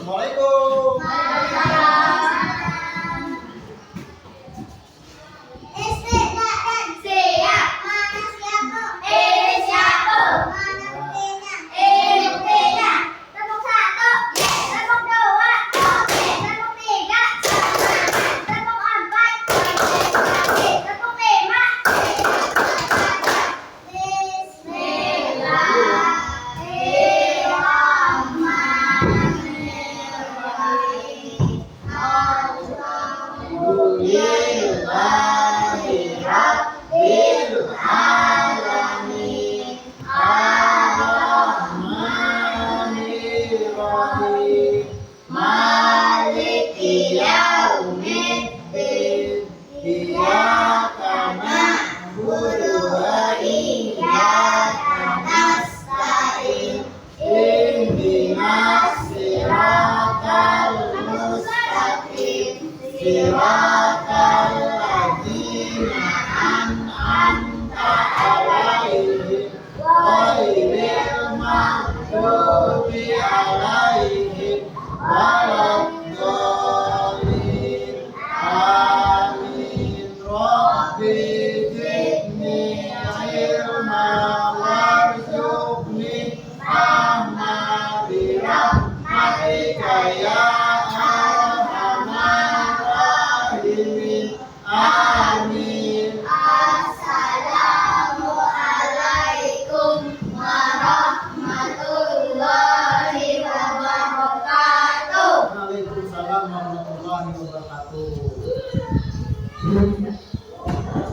Assalamualaikum.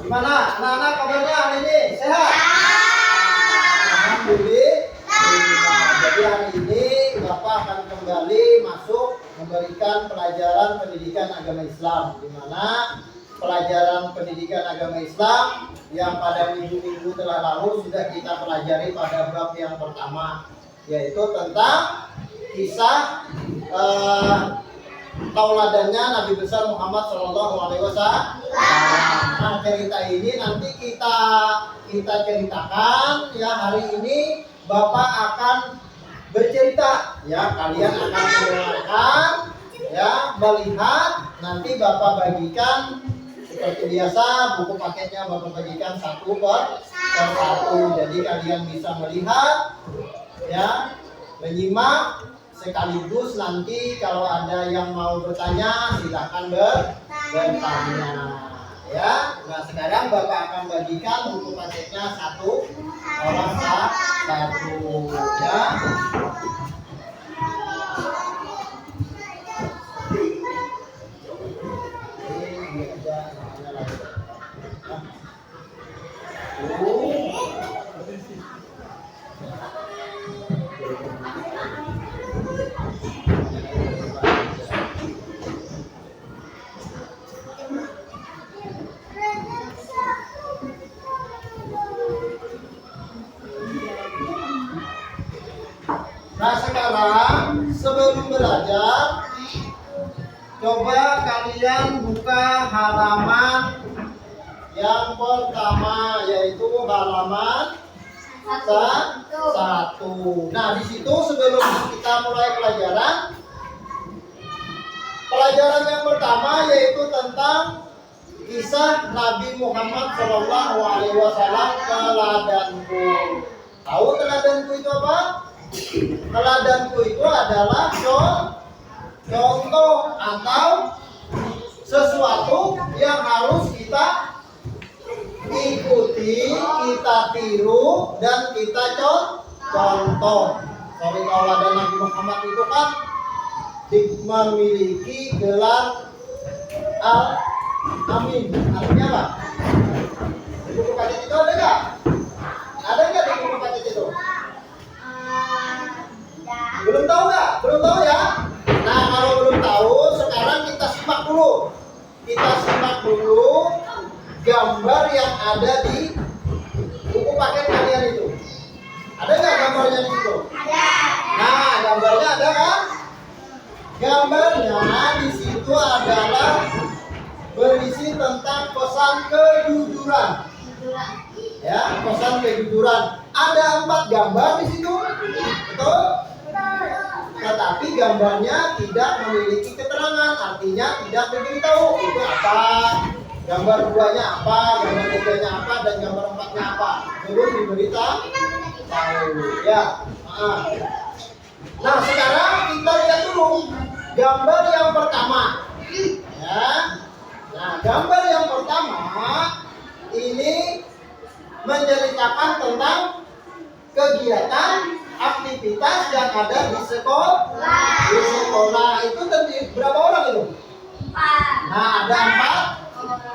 Gimana anak-anak kabarnya hari ini? Sehat? Alhamdulillah. Jadi hari ini Bapak akan kembali masuk memberikan pelajaran pendidikan agama Islam, di mana pelajaran pendidikan agama Islam yang pada minggu-minggu telah lalu sudah kita pelajari pada bab yang pertama, yaitu tentang kisah tauladannya Nabi besar Muhammad SAW. Nah, cerita ini nanti kita ceritakan ya. Hari ini Bapak akan bercerita ya, kalian akan mendengarkan ya, melihat. Nanti Bapak bagikan seperti biasa, buku paketnya Bapak bagikan satu per satu. Jadi kalian bisa melihat ya, menyimak, sekaligus nanti kalau ada yang mau bertanya silahkan bertanya ya. Nah, sekarang Bapak akan bagikan buku paketnya satu orang satu ya. Nah, sekarang sebelum belajar, coba kalian buka halaman yang pertama, yaitu halaman 1. Nah, di situ sebelum kita mulai pelajaran yang pertama yaitu tentang kisah Nabi Muhammad SAW, teladanku. Tahu teladanku itu apa? Teladanku itu adalah contoh atau sesuatu yang harus kita ikuti, kita tiru, dan kita contoh. Sorry, tauladan Nabi Muhammad itu kan memiliki gelar Al-Amin. Artinya apa? Di buku paket itu ada nggak? Ada nggak di buku paket itu? Belum tahu nggak? Belum tahu ya? Nah, kalau belum tahu, sekarang kita simak dulu. Kita simak dulu gambar yang ada di buku paket kalian itu. Ada nggak gambarnya di situ? Ada. Nah, gambarnya ada kan? Gambarnya di situ adalah berisi tentang pesan kejujuran. Ya, pesan kejujuran. Ada 4 gambar di situ. Betul? tetapi gambarnya tidak memiliki keterangan, artinya tidak diberitahu itu apa, gambar 2-nya apa, gambar 3-nya apa, dan gambar 4-nya apa, belum diberitahu ya. Nah sekarang kita lihat dulu gambar yang pertama ya. Nah gambar yang pertama ini menceritakan tentang kegiatan aktivitas yang ada di sekolah. Di sekolah itu terdiri berapa orang itu? Nah ada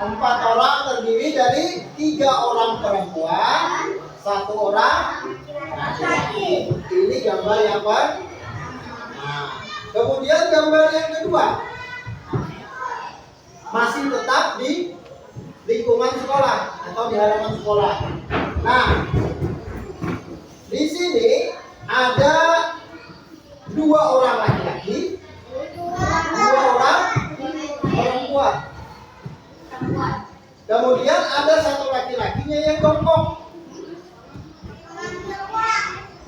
empat orang, terdiri dari 3 orang perempuan, 1 orang laki-laki. Ini gambar yang pertama. Nah, kemudian gambar yang kedua masih tetap di lingkungan sekolah atau di halaman sekolah. Nah, di sini ada 2 orang laki-laki, 2 orang perempuan. Kemudian ada 1 laki-lakinya yang jongkok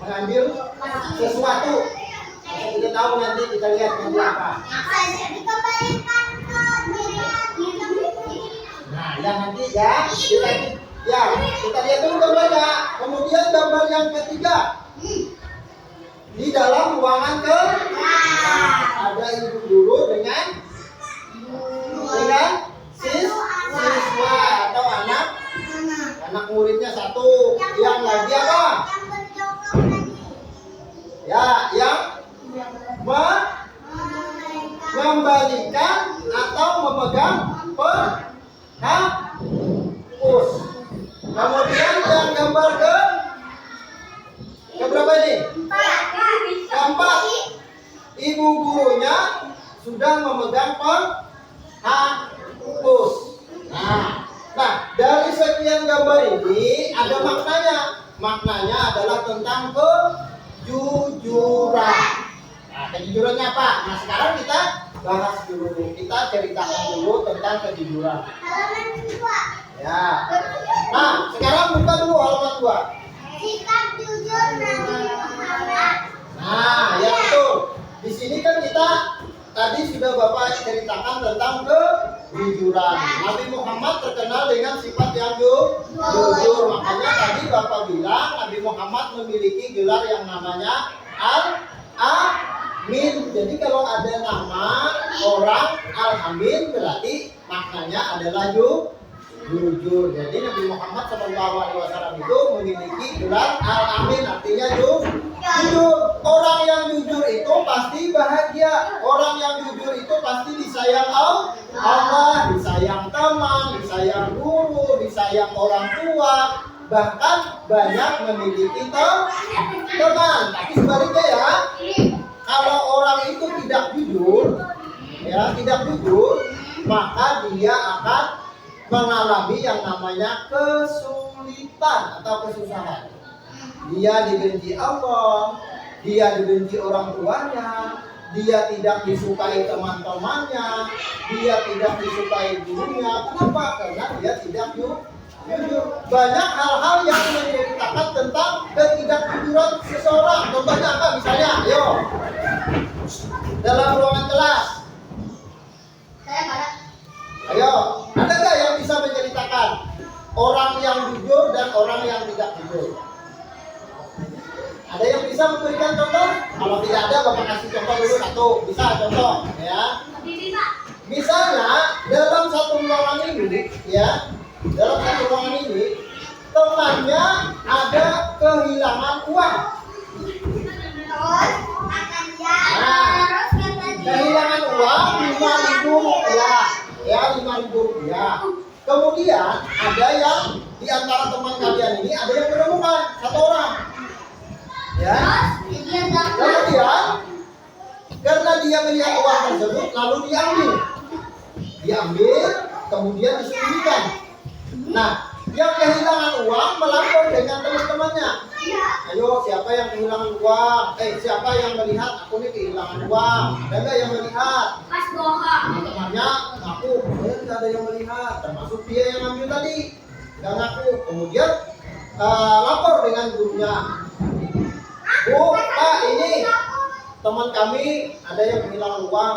mengambil sesuatu. Kita tahu nanti, kita lihat nanti apa. Nah, yang nanti ya kita lihat dulu gambarnya. Kemudian gambar yang ketiga di dalam ruangan ada ibu guru dengan siswa atau anak muridnya 1. Yang lagi apa? Ya, yang mengembalikan atau memegang penghapus. Kemudian yang gambar keberapa ini? Keempat. Ibu gurunya sudah memegang penghapus. Nah, dari sekian gambar ini ada maknanya. Maknanya adalah tentang kejujuran. Nah, kejujurannya apa? Nah, sekarang kita bahas dulu. Kita ceritakan dulu tentang kejujuran. Ya. Nah, sekarang buka dulu halaman 2. Sikap jujur Nabi Muhammad. Nah, ya betul. Di sini kan kita tadi sudah Bapak ceritakan tentang kejujuran. Nabi Muhammad terkenal dengan sifat yang jujur. Makanya tadi Bapak bilang Nabi Muhammad memiliki gelar yang namanya Al-Amin. Jadi kalau ada nama orang Al-Amin berarti maknanya adalah jujur. Jadi Nabi Muhammad SAW itu memiliki gelar Al-Amin, artinya jujur. Orang yang jujur itu pasti bahagia. Orang yang jujur itu pasti disayang Allah, disayang teman, disayang guru, disayang orang tua, bahkan banyak memiliki teman. Tapi sebaliknya ya, kalau orang itu tidak jujur, maka dia akan mengalami yang namanya kesulitan atau kesusahan. Dia dibenci Allah, dia dibenci orang tuanya, dia tidak disukai teman-temannya, dia tidak disukai gurunya. Kenapa? Karena dia tidak jujur. Banyak hal-hal yang menceritakan tentang ketidakjujuran seseorang. Contohnya apa? Misalnya, ayo, dalam ruangan kelas. Ayo, ada nggak yang bisa menceritakan orang yang jujur dan orang yang tidak jujur? Ada yang bisa memberikan contoh? Kalau tidak ada, Bapak kasih contoh dulu 1. Bisa contoh, ya? Misalnya dalam satu ruangan ini, temannya ada kehilangan uang. Kehilangan uang 5.000 rupiah. Ya, 5.000 rupiah. Kemudian ada yang di antara teman kalian ini ada yang menemukan 1 orang. Ya. Kemudian karena dia melihat uang tersebut lalu diambil, kemudian disembunyikan. Nah, yang kehilangan uang melapor dengan teman-temannya. Ayo, siapa yang kehilangan uang? Siapa yang melihat aku ini kehilangan uang? Ada nggak yang melihat? Teman-temannya ngaku, tidak ada yang melihat. Termasuk dia yang ambil tadi, nggak ngaku. Kemudian lapor dengan gurunya. Bu, Pak, ini teman kami ada yang kehilangan uang,